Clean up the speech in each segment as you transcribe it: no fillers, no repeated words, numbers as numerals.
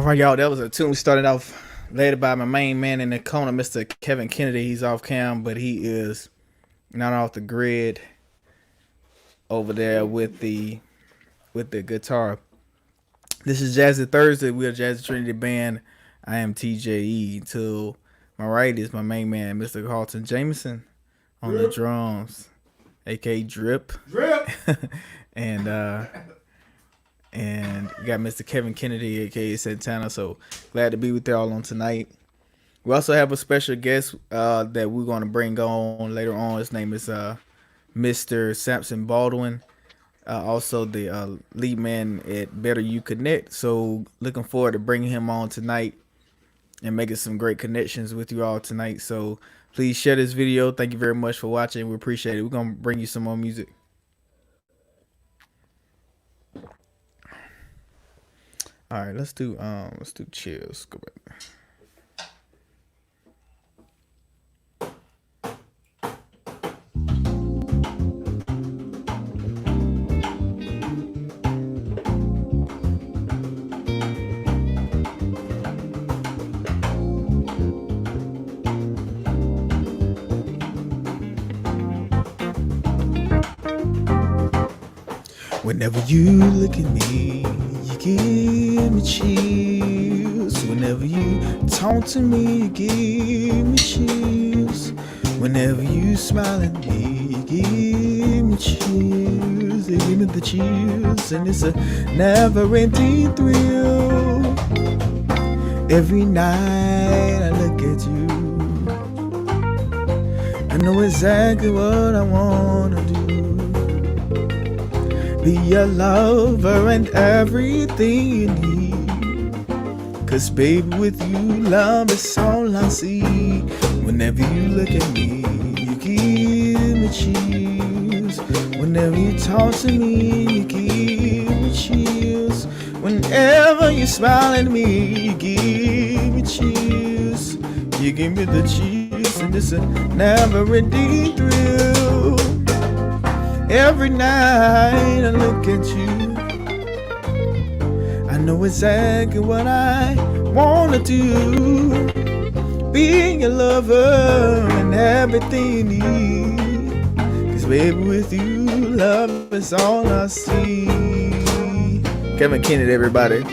All right, y'all, that was a tune started off later by my main man in the corner, Mr. Kevin Kennedy. He's off cam, but he is not off the grid over there with the guitar. This is Jazzy Thursday. We are Jazzy Trinity Band. I am TJE. To my right is my main man, Mr. Carlton Jameson on the drums, aka Drip. Drip. and and we got Mr. Kevin Kennedy, aka Santana. So glad to be with y'all on tonight. We also have a special guest that we're going to bring on later on. His name is Mr. Samson Baldwin, also the lead man at BetterUConnect. So looking forward to bringing him on tonight and making some great connections with you all tonight. So please share this video. Thank you very much for watching. We appreciate it. We're going to bring you some more music. All right, let's do Chills. Go back. Whenever you look at me, you give me chills. Whenever you talk to me, you give me chills. Whenever you smile at me, you give me chills. You give me the chills, and it's a never-ending thrill. Every night I look at you, I know exactly what I wanna do. Be your lover and everything you need. 'Cause baby, with you, love is all I see. Whenever you look at me, you give me chills. Whenever you talk to me, you give me chills. Whenever you smile at me, you give me chills. You give me the chills, and it's a never-ending thrill. Every night I look at you, I know exactly what I wanna do. Being your lover and everything you need. 'Cause baby, with you, love is all I see. Kevin Kennedy, everybody.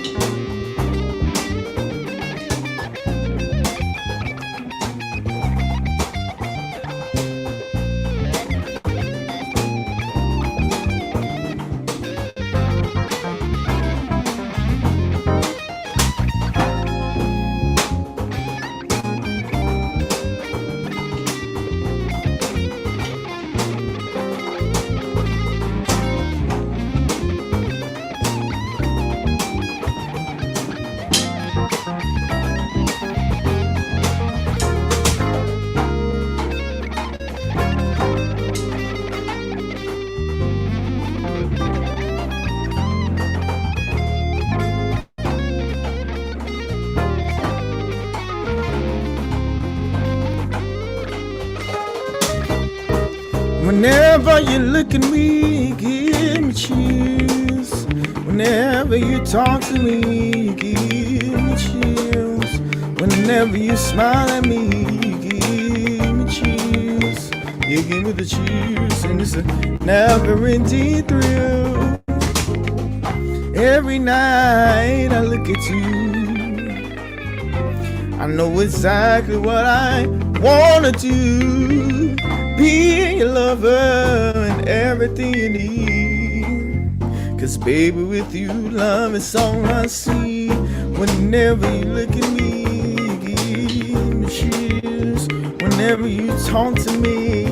Whenever you look at me, you give me chills. Whenever you talk to me, you give me chills. Whenever you smile at me, you give me chills. You give me the chills, and it's a never-ending thrill. Every night I look at you, I know exactly what I wanna do. Be your lover and everything you need. 'Cause baby, with you, love is all I see. Whenever you look at me, you give me chills. Whenever you talk to me,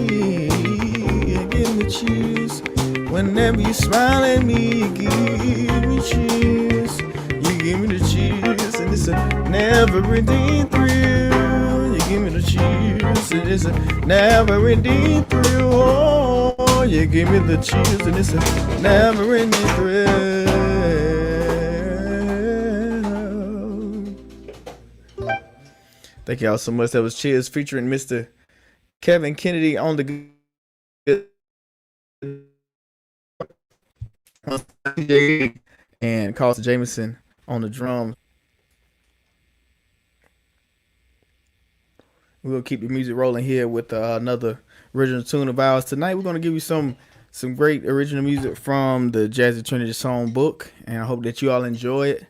you give me chills. Whenever you smile at me, you give me chills. You give me the chills, and it's a never-ending thrill. You give me the chills, and it's a never-ending thrill. Oh, you give me the chills, and it's a never-ending thrill. Thank y'all so much. That was Chills featuring Mr. Kevin Kennedy on the good and Carlton Jameson on the drums. We'll keep the music rolling here with another original tune of ours. Tonight we're gonna give you some great original music from the Jazzy Trinity song book, and I hope that you all enjoy it.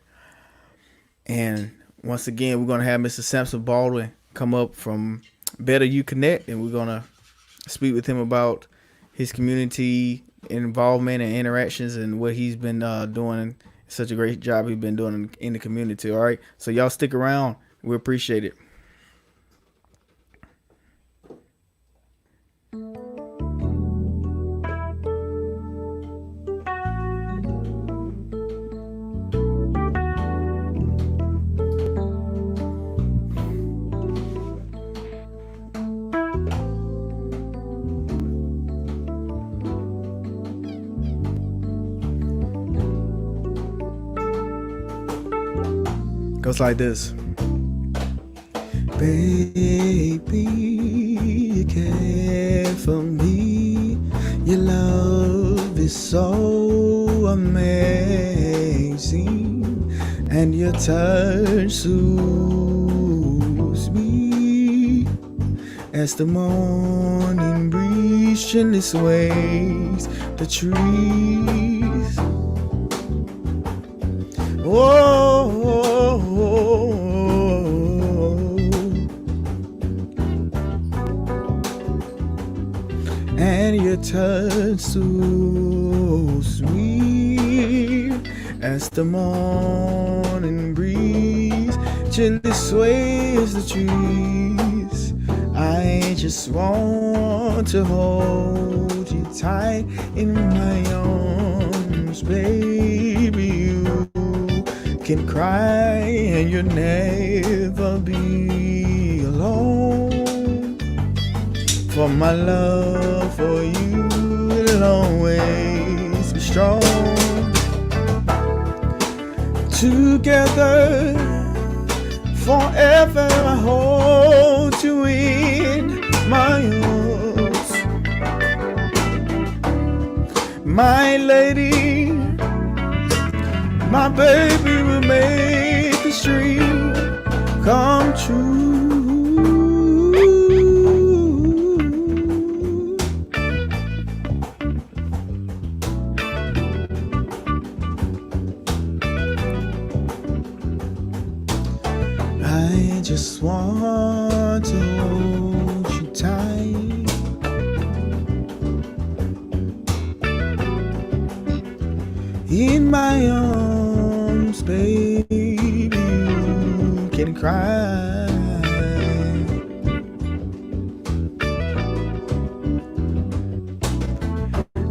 And once again, we're gonna have Mr. Samson Baldwin come up from BetterUConnect, and we're gonna speak with him about his community involvement and interactions and what he's been doing. Such a great job he's been doing in the community. All right, so y'all stick around. We appreciate it. Goes like this. Baby, you care for me. Your love is so amazing, and your touch soothes me as the morning breeze gently sways the trees. And your touch so sweet as the morning breeze gently sways the trees. I just want to hold you tight in my arms, baby. You can cry and you'll never be alone. For my love for you will always be strong. Together, forever I hold you in my arms. My lady, my baby will make this dream come true. I just want to hold you tight. In my arms, baby, you can cry.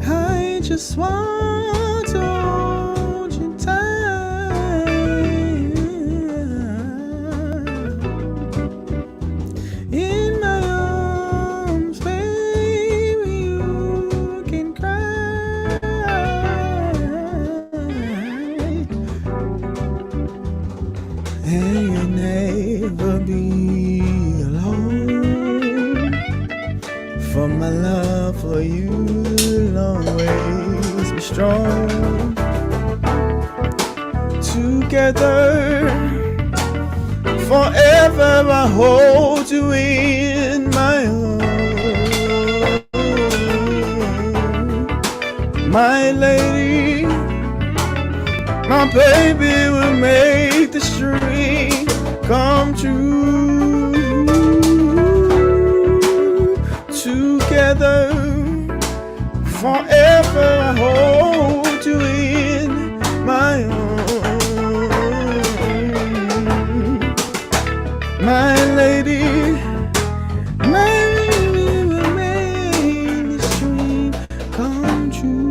I just want to hold you tight. In my arms, baby, you can cry. And you'll never be alone. For my love for you will always be strong. Together, forever I hold you in my arms. My lady, my baby will make this dream come true. Together, forever I hold you in my arms. My lady, my baby will make this dream come true.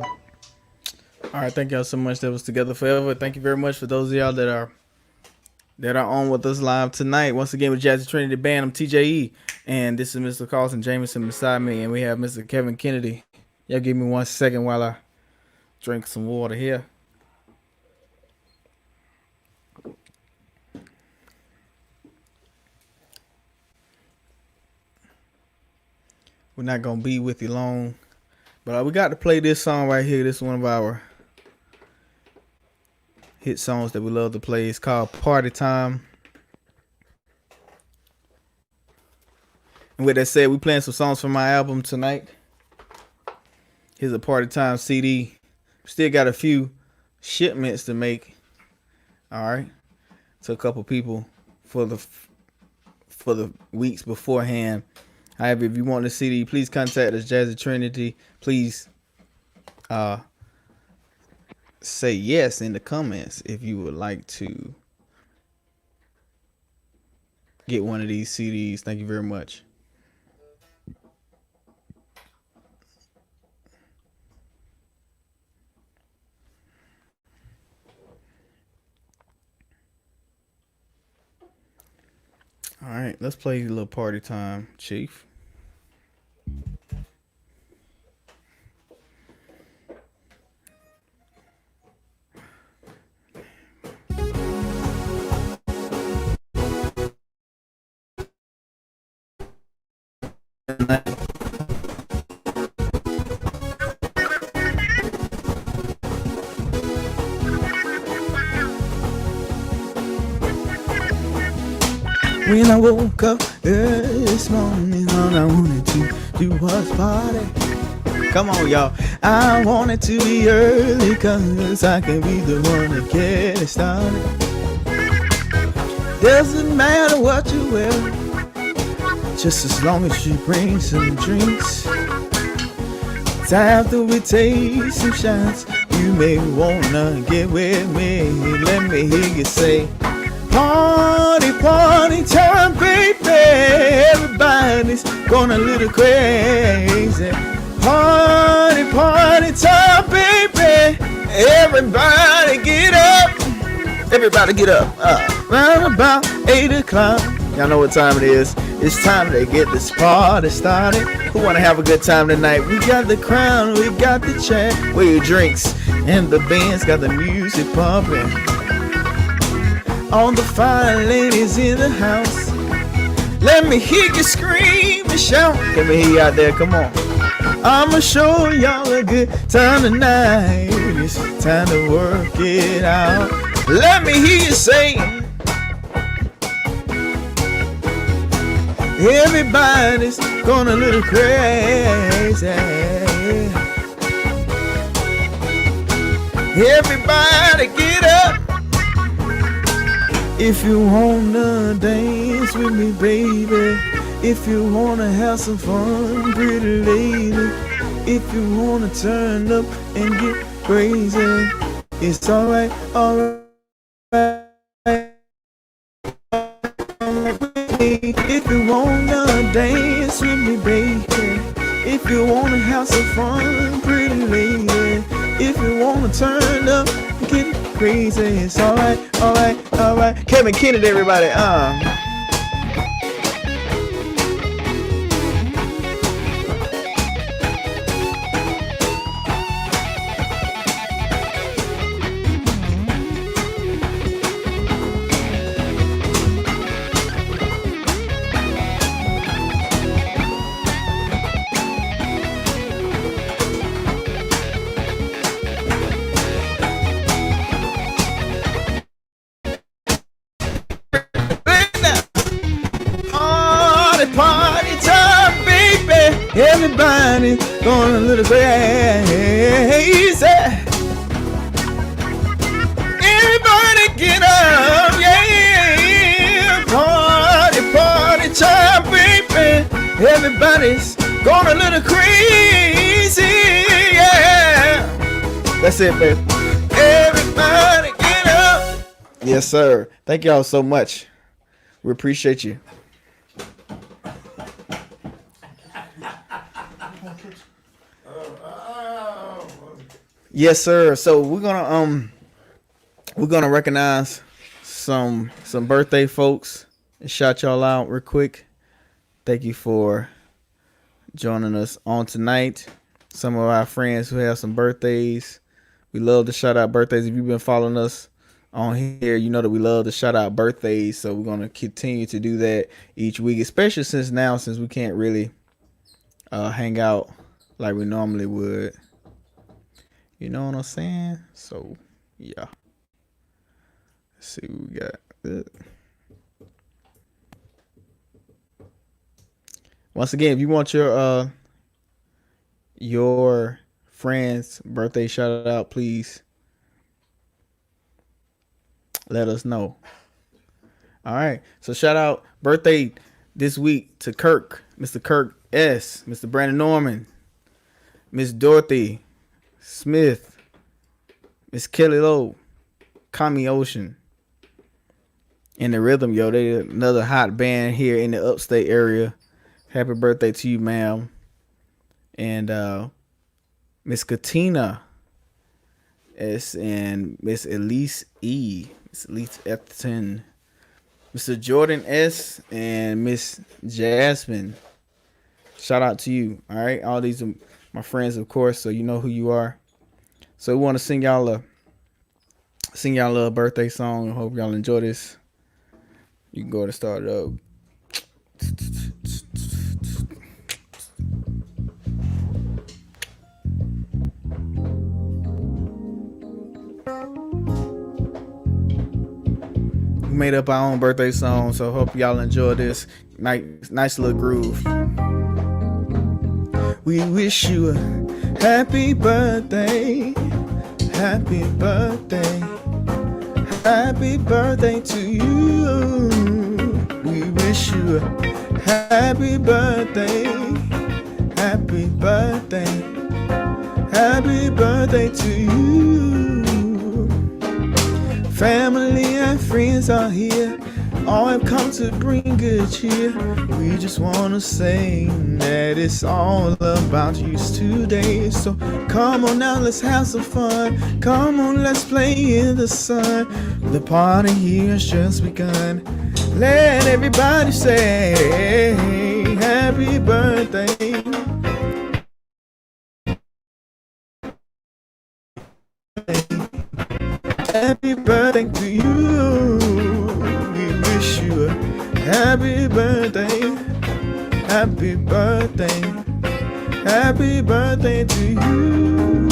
All right, thank y'all so much. That was Together Forever. Thank you very much for those of y'all that are on with us live tonight. Once again with Jazzy Trinity Band, I'm TJE, and this is Mr. Carlson Jameson beside me, and we have Mr. Kevin Kennedy. Y'all give me 1 second while I drink some water here. We're not gonna be with you long, but we got to play this song right here. This is one of our hit songs that we love to play. It's called Party Time. And with that said, we playing some songs from my album tonight. Here's a Party Time CD. Still got a few shipments to make. All right, to a couple people for the weeks beforehand. However, if you want the CD, please contact us, Jazzy Trinity. Please say yes in the comments if you would like to get one of these CDs. Thank you very much. All right, let's play a little Party Time, Chief. When I woke up early this morning, all I wanted to do was party. Come on, y'all. I wanted to be early, cause I can be the one to get it started. Doesn't matter what you wear, just as long as you bring some drinks. After we take some shots, you may wanna get with me. Let me hear you say, party, party time, baby. Everybody's going a little crazy. Party, party time, baby. Everybody get up. Everybody get up. Round about 8 o'clock. Y'all know what time it is. It's time to get this party started. Who want to have a good time tonight? We got the crown, we got the chat, where your drinks, and the band's got the music pumping. All the fine ladies in the house, let me hear you scream and shout. Let me hear you out there, come on. I'ma show y'all a good time tonight. It's time to work it out. Let me hear you say, everybody's going a little crazy. Everybody get up. If you wanna dance with me, baby. If you wanna have some fun, pretty lady. If you wanna turn up and get crazy, it's alright, alright. If you wanna dance with me, baby. If you wanna have some fun, pretty lady. If you wanna turn up and get crazy, it's alright, alright, alright. Kevin Kennedy, everybody. Everybody going a little crazy. Everybody get up, yeah. Party, party time, baby. Everybody's going a little crazy, yeah. That's it, baby. Everybody get up. Yes, sir. Thank y'all so much. We appreciate you. Yes, sir. So we're gonna recognize some birthday folks and shout y'all out real quick. Thank you for joining us on tonight. Some of our friends who have some birthdays. We love to shout out birthdays. If you've been following us on here, you know that we love to shout out birthdays. So we're gonna continue to do that each week, especially since we can't really hang out like we normally would. You know what I'm saying? So yeah. Let's see what we got. Once again, if you want your friend's birthday shout out, please let us know. All right. So shout out birthday this week to Kirk, Mr. Kirk S., Mr. Brandon Norman, Miss Dorothy Smith, Miss Kelly Lowe, Kami Ocean, and the Rhythm, yo. They another hot band here in the upstate area. Happy birthday to you, ma'am. And Miss Katina S. and Miss Elise E. Miss Elise F10. Mr. Jordan S. and Miss Jasmine. Shout out to you. All right. All these are my friends, of course, so you know who you are. So we want to sing y'all a birthday song. I hope y'all enjoy this. You can go ahead and start it up. We made up our own birthday song, so hope y'all enjoy this nice little groove. We wish you a happy birthday, happy birthday, happy birthday to you. We wish you a happy birthday, happy birthday, happy birthday to you. Family and friends are here, all have come to bring good cheer. We just wanna say that it's all about you today. So come on now, let's have some fun. Come on, let's play in the sun. The party here has just begun. Let everybody say happy birthday. Happy birthday to you. We wish you a happy birthday, happy birthday, happy birthday to you.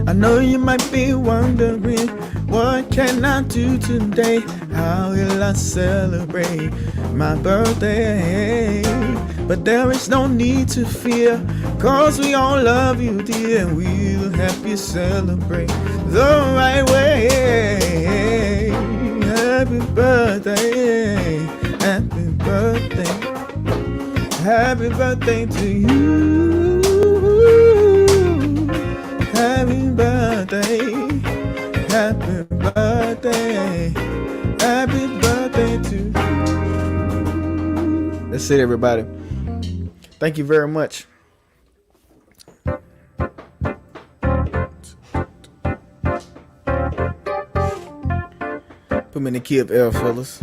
I know you might be wondering, what can I do today? How will I celebrate my birthday? But there is no need to fear, cause we all love you, dear, and we'll help you celebrate the right way. Happy birthday, happy birthday, happy birthday to you. Happy birthday, happy birthday, happy birthday to you. That's it, everybody. Thank you very much. Put me in the key of L, fellas.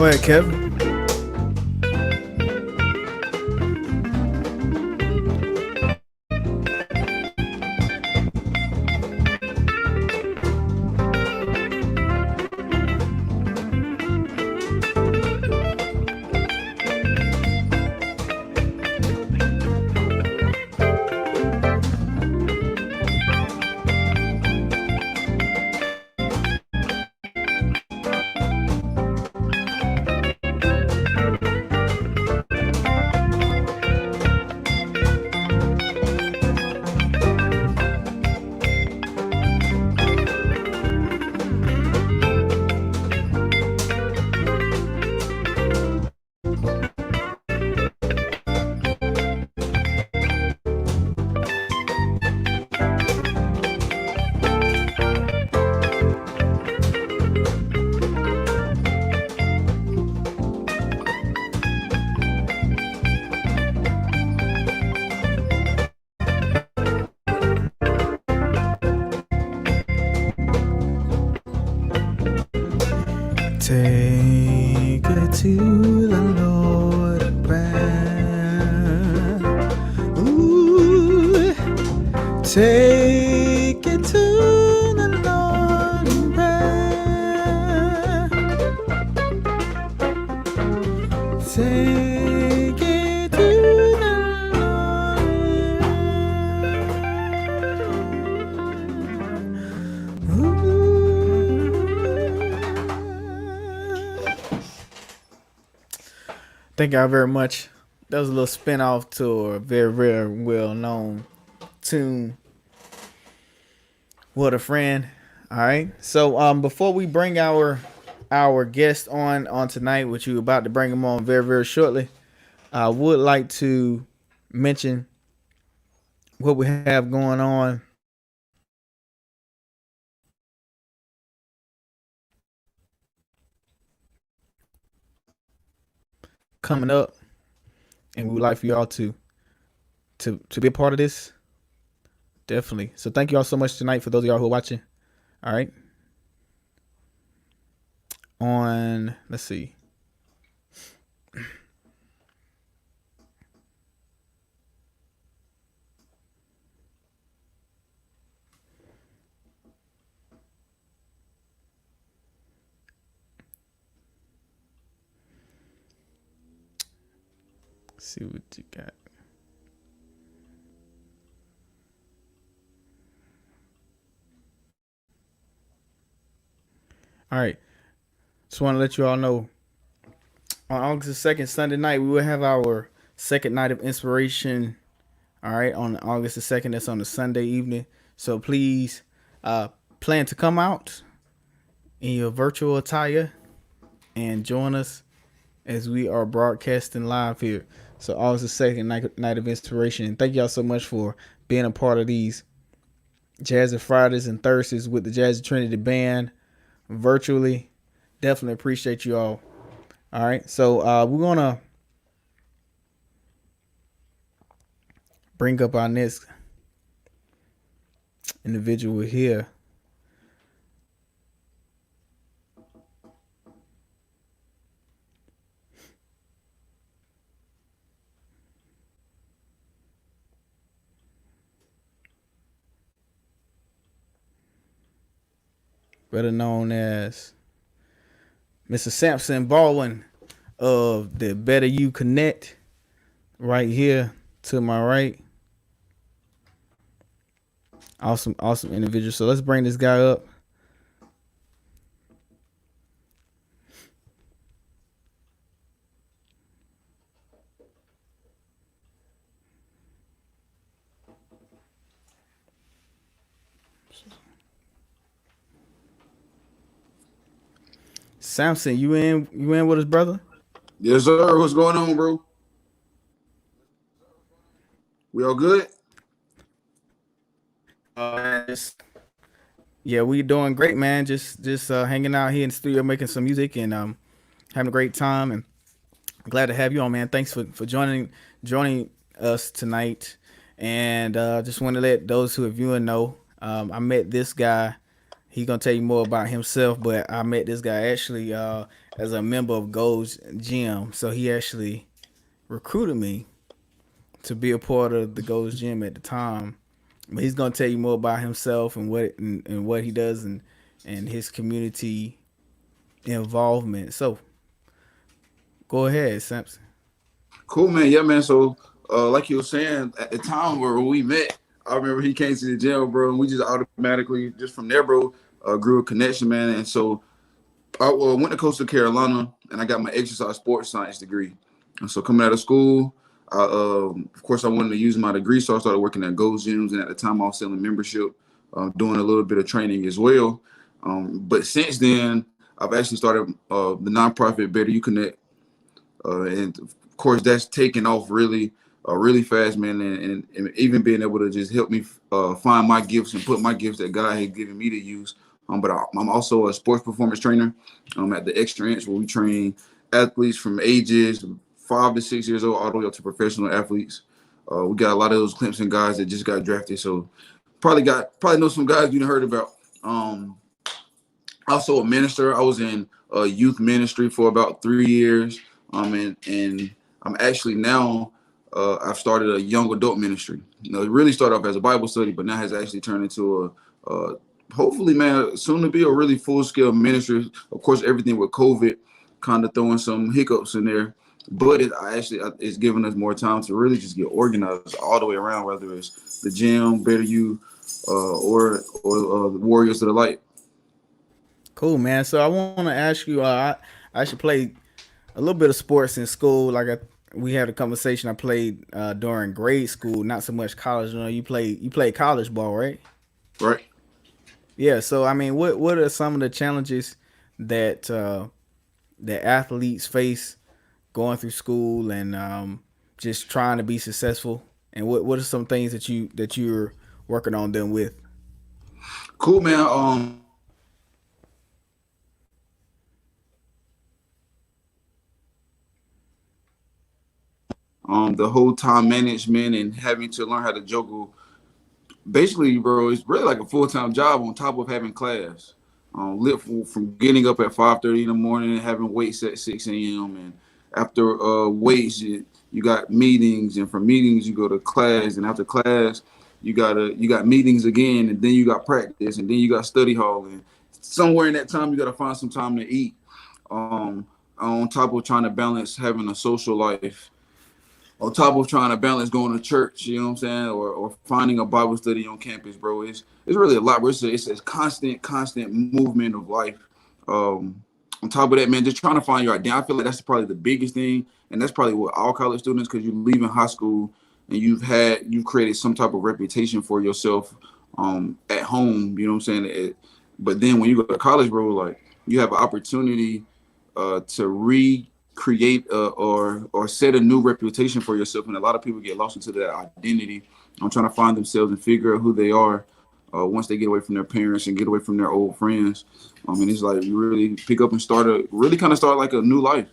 ahead, Kevin. Take it to the Lord in prayer. Ooh, take it to the Lord in prayer. Take it to the Lord. Ooh. Thank y'all very much. That was a little spin off to a very, very well known tune. What a friend. All right. So before we bring our guest on tonight, which you about to bring him on very, very shortly, I would like to mention what we have going on coming up, and we would like for y'all to be a part of this. Definitely. So thank y'all so much tonight for those of y'all who are watching. All right. On, let's see. Let's see what you got. All right. Just want to let you all know on August the 2nd, Sunday night, we will have our second night of inspiration. All right. On August the 2nd, that's on a Sunday evening. So please plan to come out in your virtual attire and join us as we are broadcasting live here. So August the 2nd, night of inspiration. Thank y'all so much for being a part of these Jazzy Fridays and Thursdays with the Jazzy Trinity Band virtually. Definitely appreciate you all. All right. So we're going to bring up our next individual here. Better known as Mr. Samson Baldwin of the BetterUConnect, right here to my right. Awesome individual. So let's bring this guy up. Samson, you in with us, brother? Yes, sir. What's going on, bro? We all good? Yeah, we doing great, man. Just hanging out here in the studio, making some music and having a great time. And glad to have you on, man. Thanks for joining us tonight. And just want to let those who are viewing know, I met this guy. He's gonna tell you more about himself, but I met this guy actually as a member of Gold's Gym. So he actually recruited me to be a part of the Gold's Gym at the time. But he's gonna tell you more about himself and what he does and his community involvement. So go ahead, Samson. Cool, man. Yeah, man. So, like you were saying, at the time where we met, I remember he came to the gym, bro, and we just automatically, just from there, bro, grew a connection, man. And so I went to Coastal Carolina, and I got my exercise sports science degree. And so coming out of school, of course, I wanted to use my degree, so I started working at Gold's Gyms, and at the time, I was selling membership, doing a little bit of training as well. But since then, I've actually started the nonprofit BetterUConnect, and of course that's taken off really fast, man, and even being able to just help me find my gifts and put my gifts that God had given me to use. But I'm also a sports performance trainer at the Extra Inch, where we train athletes from ages 5 to 6 years old all the way up to professional athletes. We got a lot of those Clemson guys that just got drafted, so probably know some guys you heard about. Also a minister. I was in youth ministry for about 3 years. And I'm actually now I've started a young adult ministry. It really started off as a Bible study, but now has actually turned into a hopefully, man, soon to be a really full scale ministry. Of course, everything with COVID kind of throwing some hiccups in there, but it's giving us more time to really just get organized all the way around, whether it's the gym, Better You, or the Warriors of the Light. Cool, man. So I want to ask you. I should play a little bit of sports in school. We had a conversation I played during grade school, not so much college. You played college ball, right? Right. Yeah. So I mean, what are some of the challenges that that athletes face going through school and just trying to be successful? And what are some things that you're working on them with? Cool, man. The whole time management and having to learn how to juggle. Basically, bro, it's really like a full-time job on top of having class. Live from getting up at 5:30 in the morning and having weights at 6 a.m. And after weights, you got meetings, and from meetings you go to class, and after class you got meetings again, and then you got practice, and then you got study hall, and somewhere in that time you got to find some time to eat. On top of trying to balance having a social life, on top of trying to balance going to church, you know what I'm saying, or finding a Bible study on campus, bro. It's really a lot, bro. It's a constant movement of life. On top of that, man, just trying to find your identity. I feel like that's probably the biggest thing, and that's probably what all college students, because you leave in high school and you've created some type of reputation for yourself at home, you know what I'm saying? But then when you go to college, bro, like you have an opportunity to recreate or set a new reputation for yourself, and a lot of people get lost into that identity. I'm trying to find themselves and figure out who they are once they get away from their parents and get away from their old friends. And it's like you really pick up and start like a new life.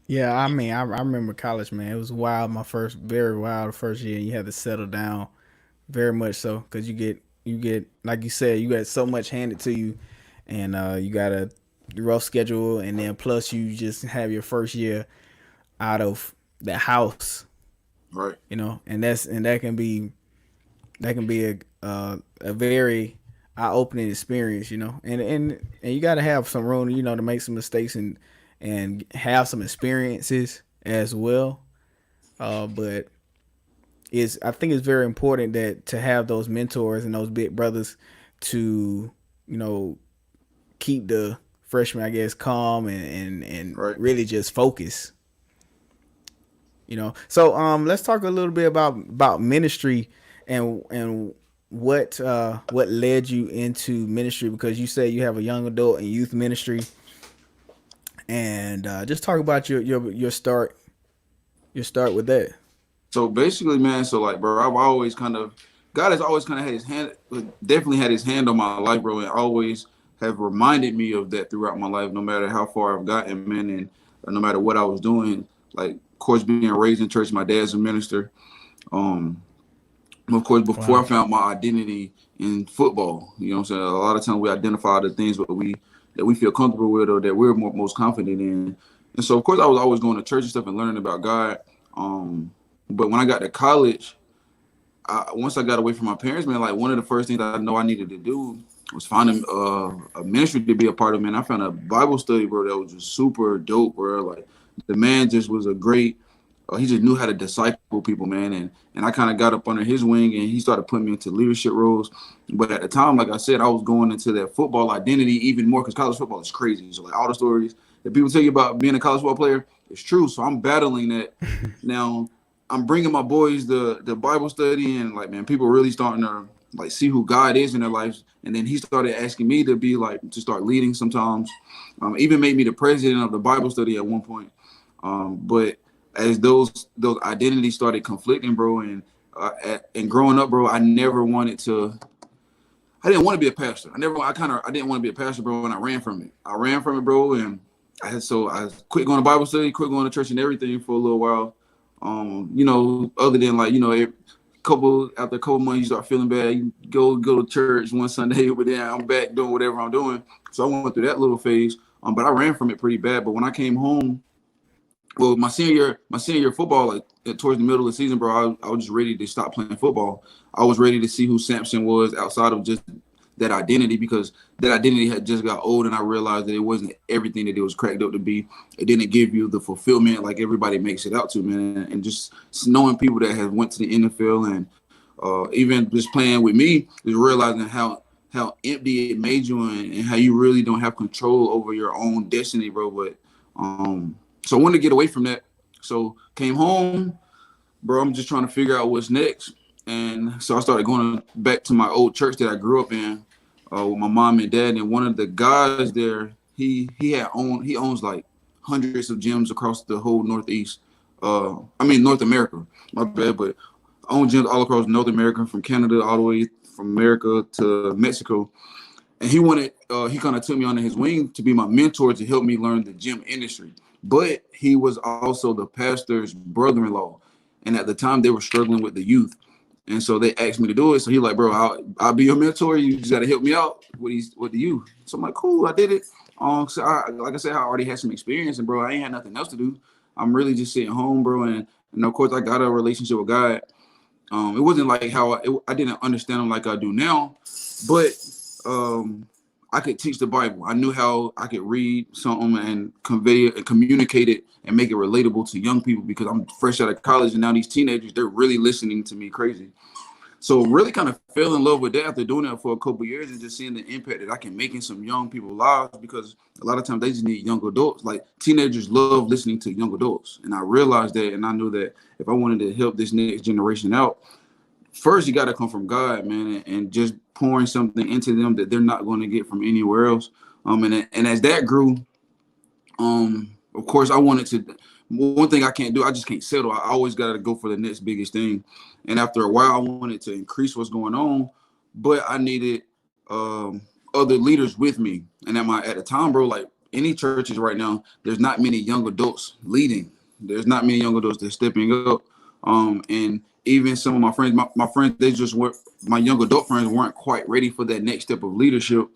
Yeah, I mean, I remember college, man. It was wild. Very wild first year. You had to settle down, very much so, because you get like you said, you got so much handed to you, and you got a rough schedule, and then plus you just have your first year out of the house, Right. and that can be a very eye opening experience, and you got to have some room, to make some mistakes and have some experiences as well. But I think it's very important that to have those mentors and those big brothers to keep the freshman, I guess, calm and Right. really just focus. So let's talk a little bit about ministry and what led you into ministry, because you say you have a young adult and youth ministry, and just talk about your start with that. So basically, man, so like, bro, God has always kind of had his hand, definitely had his hand on my life, bro, and always have reminded me of that throughout my life, no matter how far I've gotten, man, and no matter what I was doing. Like, of course, being raised in church, my dad's a minister. Um, of course, before I Wow. found my identity in football, you know what I'm saying? A lot of times we identify the things, but we that we feel comfortable with or that we're most confident in. And so, of course, I was always going to church and stuff and learning about God. But when I got to college, once I got away from my parents, man, like one of the first things I know I needed to do was find a ministry to be a part of. Man, I found a Bible study, bro, that was just super dope, bro. Like the man just was a great. He just knew how to disciple people, man, and I kind of got up under his wing, and he started putting me into leadership roles. But at the time, like I said, I was going into that football identity even more because college football is crazy. So like all the stories that people tell you about being a college football player, it's true. So I'm battling that now. I'm bringing my boys the Bible study, and like, man, people really starting to like see who God is in their lives. And then he started asking me to be like to start leading sometimes. Even made me the president of the Bible study at one point. But as those identities started conflicting, bro, and growing up, bro, I never wanted to. I didn't want to be a pastor. I didn't want to be a pastor, bro, and I ran from it. Bro, and I quit going to Bible study, quit going to church and everything for a little while. Other than like, after a couple months, you start feeling bad. You go to church one Sunday, but then I'm back doing whatever I'm doing. So I went through that little phase. But I ran from it pretty bad. But when I came home, well, my senior year football, like towards the middle of the season, bro, I was just ready to stop playing football. I was ready to see who Samson was outside of just that identity, because that identity had just got old, and I realized that it wasn't everything that it was cracked up to be. It didn't give you the fulfillment like everybody makes it out to, man. And just knowing people that have went to the NFL and even just playing with me is realizing how empty it made you, and how you really don't have control over your own destiny, bro. But so I wanted to get away from that. So came home, bro. I'm just trying to figure out what's next. And so I started going back to my old church that I grew up in with my mom and dad. And one of the guys there, he owns like hundreds of gyms across the whole Northeast. North America. My bad, but I own gyms all across North America, from Canada all the way from America to Mexico. And he kind of took me under his wing to be my mentor to help me learn the gym industry. But he was also the pastor's brother-in-law. And at the time, they were struggling with the youth. And so they asked me to do it. So he's like, bro, I'll be your mentor. You just got to help me out with the youth. So I'm like, cool, I did it. Like I said, I already had some experience, and bro, I ain't had nothing else to do. I'm really just sitting home, bro. And of course, I got a relationship with God. It wasn't like I didn't understand him like I do now, but I could teach the Bible. I knew how I could read something and convey it and communicate it and make it relatable to young people, because I'm fresh out of college, and now these teenagers, they're really listening to me crazy. So really kind of fell in love with that after doing that for a couple of years, and just seeing the impact that I can make in some young people's lives, because a lot of times they just need young adults. Like teenagers love listening to young adults. And I realized that, and I knew that if I wanted to help this next generation out, first you got to come from God, man, and just pouring something into them that they're not going to get from anywhere else. And as that grew, of course, I wanted to. One thing I can't do, I just can't settle. I always got to go for the next biggest thing. And after a while, I wanted to increase what's going on, but I needed other leaders with me. And at the time, bro, like any churches right now, there's not many young adults leading. There's not many young adults that's stepping up. And even some of my friends, my friends, they just weren't. My young adult friends weren't quite ready for that next step of leadership.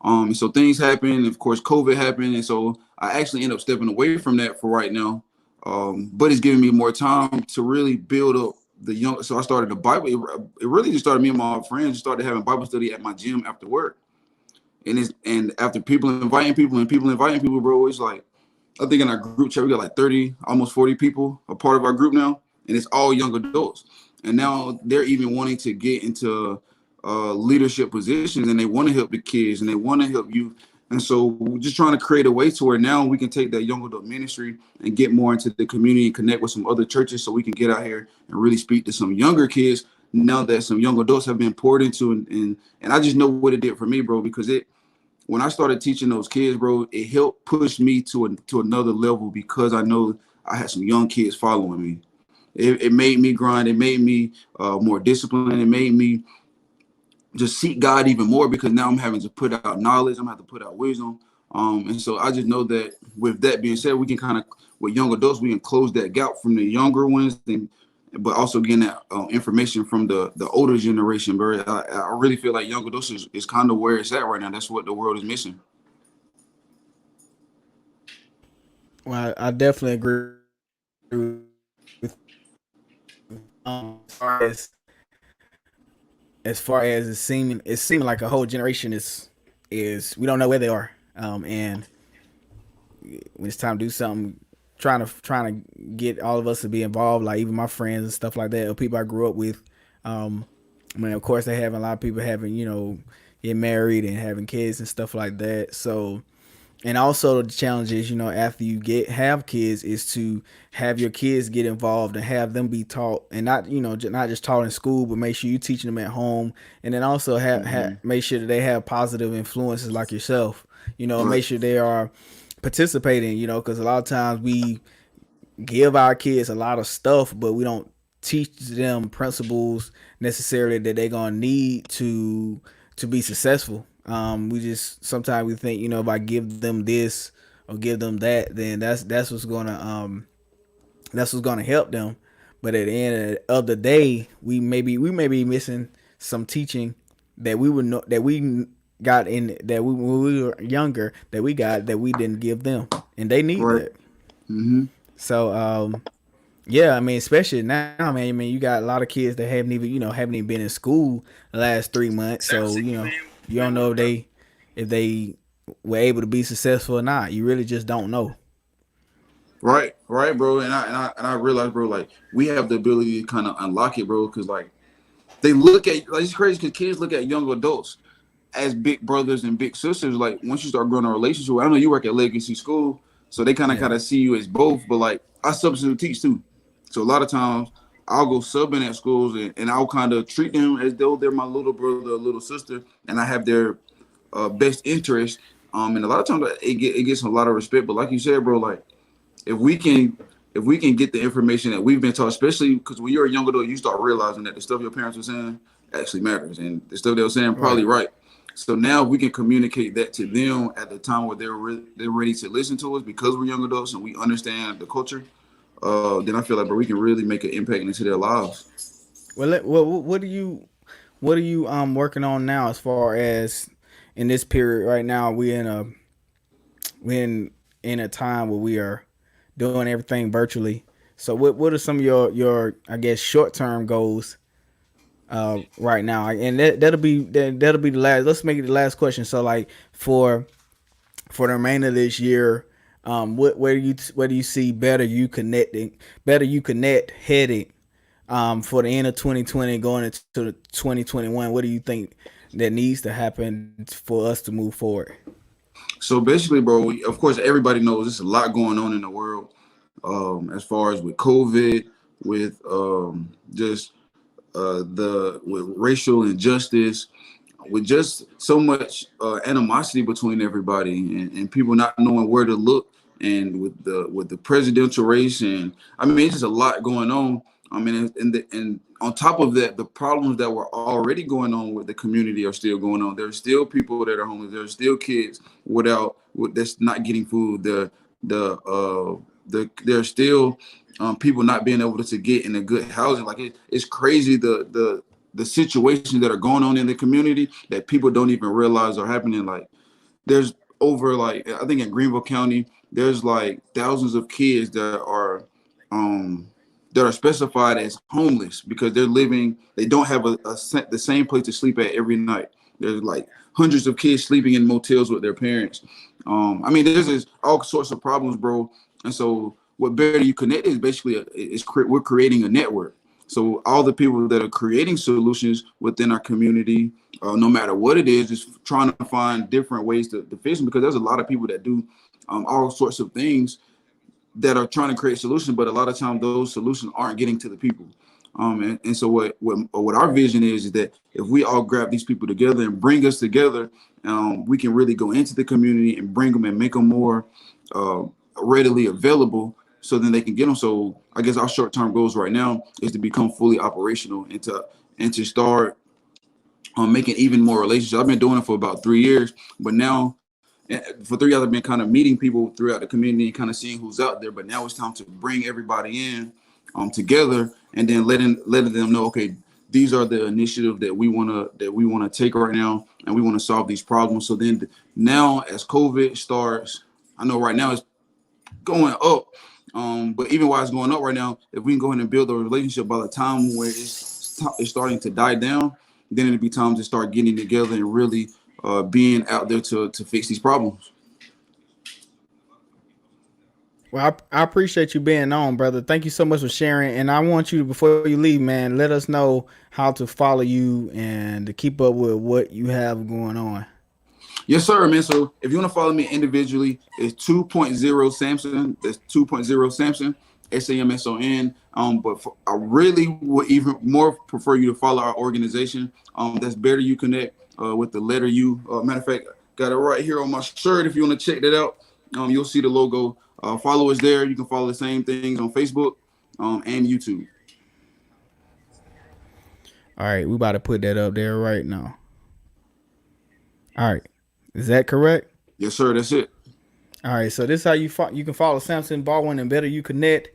So things happened. Of course, COVID happened, and so I actually ended up stepping away from that for right now. But it's giving me more time to really build up the young. So I started the Bible. It really just started, me and my friends started having Bible study at my gym after work, and after people inviting people, bro. It's like, I think in our group chat we got like 30, almost 40 people a part of our group now, and it's all young adults. And now they're even wanting to get into leadership positions, and they want to help the kids, and they want to help you. And so we're just trying to create a way to where now we can take that young adult ministry and get more into the community and connect with some other churches, so we can get out here and really speak to some younger kids now that some young adults have been poured into. And I just know what it did for me, bro, because when I started teaching those kids, bro, it helped push me to another level, because I know I had some young kids following me. It made me grind. It made me more disciplined. It made me just seek God even more, because now I'm having to put out knowledge. I'm having to put out wisdom. And so I just know that with that being said, we can kind of, with young adults, we can close that gap from the younger ones, but also getting that information from the older generation, bro. I really feel like young adults is kind of where it's at right now. That's what the world is missing. Well, I definitely agree with you. As far as it's seeming like a whole generation is we don't know where they are. And when it's time to do something, trying to get all of us to be involved, like even my friends and stuff like that, or people I grew up with. Um, I mean, of course, they having a lot of people having get married and having kids and stuff like that. So, and also the challenge is, after you have kids, is to have your kids get involved and have them be taught, and not not just taught in school, but make sure you teaching them at home, and then also Mm-hmm. make sure that they have positive influences like yourself. Right. Make sure they are participating. Because a lot of times we give our kids a lot of stuff, but we don't teach them principles necessarily that they're gonna need to be successful. We just sometimes we think if I give them this or give them that, then that's what's gonna help them. But at the end of the day, we may be missing some teaching that we would know that we got in that we when we were younger that we didn't give them, and they need Right. that. Mm-hmm. So yeah, I mean, especially now, man. I mean, you got a lot of kids that haven't even been in school the last 3 months. So you don't know if they were able to be successful or not. You really just don't know. Right, right, bro. And I realize, bro, like we have the ability to kind of unlock it, bro, because like they look at like it's crazy because kids look at young adults as big brothers and big sisters. Like once you start growing a relationship, I know you work at Legacy School, so they kind of Yeah. see you as both. But like I substitute teach too, so a lot of times I'll go subbing at schools and I'll kind of treat them as though they're my little brother or little sister, and I have their best interest. And a lot of times it gets a lot of respect. But like you said, bro, like if we can get the information that we've been taught, especially because when you're a young adult, you start realizing that the stuff your parents were saying actually matters, and the stuff they were saying probably Right. right. So now we can communicate that to them at the time where they're ready to listen to us because we're young adults and we understand the culture. Then I feel like, bro, we can really make an impact into their lives. Well, what are you working on now as far as in this period right now? We in a time where we are doing everything virtually. So what are some of your I guess short term goals right now? And that'll be the last. Let's make it the last question. So like for the remainder of this year, where do you see better you connect heading for the end of 2020 going into 2021? What do you think that needs to happen for us to move forward? So basically, bro, of course, everybody knows there's a lot going on in the world as far as with COVID, with just the with racial injustice, with just so much animosity between everybody and people not knowing where to look, and with the presidential race, and I mean it's just a lot going on. I mean, and on top of that, the problems that were already going on with the community are still going on. There's still people that are homeless. There's still kids that's not getting food. There's still people not being able to get in a good housing. Like it's crazy the situations that are going on in the community that people don't even realize are happening. Like there's over like I think in Greenville County, there's like thousands of kids um that are specified as homeless because they don't have the same place to sleep at every night. There's like hundreds of kids sleeping in motels with their parents. I mean, there's all sorts of problems, bro. And so, what Better You Connect is basically we're creating a network. So all the people that are creating solutions within our community, no matter what it is, just trying to find different ways to fix them because there's a lot of people that do all sorts of things that are trying to create solutions, but a lot of times those solutions aren't getting to the people. And so what our vision is that if we all grab these people together and bring us together, we can really go into the community and bring them and make them more uh, readily available so then they can get them. So I guess our short-term goals right now is to become fully operational and to start making even more relationships. I've been doing it for about 3 years, but now for 3 years I've been kind of meeting people throughout the community and kind of seeing who's out there. But now it's time to bring everybody in together and then letting them know, okay, these are the initiative that we wanna take right now, and we want to solve these problems. So then now as COVID starts, I know right now it's going up. But even while it's going up right now, if we can go ahead and build a relationship by the time where it's starting to die down, then it'll be time to start getting together and really being out there to fix these problems. Well, I appreciate you being on, brother. Thank you so much for sharing. And I want you to, before you leave, man, let us know how to follow you and to keep up with what you have going on. Yes, sir, man. So if you want to follow me individually, it's 2.0 Samson. That's 2.0 Samson, SAMSON. But I really would even more prefer you to follow our organization. That's BetterUConnect with the letter U. Matter of fact, got it right here on my shirt. If you want to check that out, you'll see the logo. Follow us there. You can follow the same things on Facebook and YouTube. All right, we about to put that up there right now. All right, is that correct? Yes, sir. That's it. All right, so this is how you can follow Samson Baldwin and BetterUConnect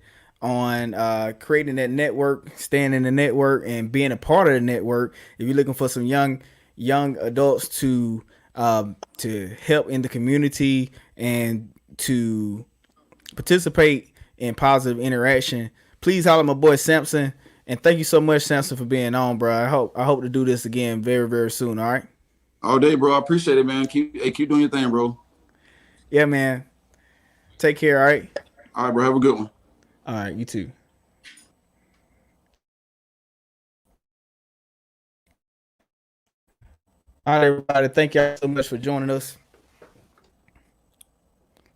on creating that network, staying in the network, and being a part of the network. If you're looking for some young adults to help in the community and to participate in positive interaction, please holler my boy Samson. And thank you so much, Samson, for being on, bro. I hope to do this again very, very soon. All right. All day, bro. I appreciate it, man. Keep doing your thing, bro. Yeah, man. Take care. All right. All right, bro. Have a good one. All right. You too. All right, everybody. Thank y'all so much for joining us.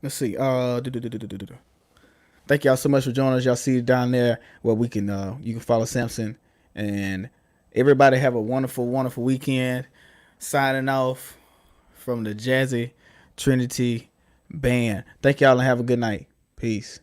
Let's see. Thank y'all so much for joining us. Y'all see it down there where we can you can follow Samson, and everybody have a wonderful, wonderful weekend. Signing off from the Jazzy Trinity band. Thank y'all and have a good night. Peace.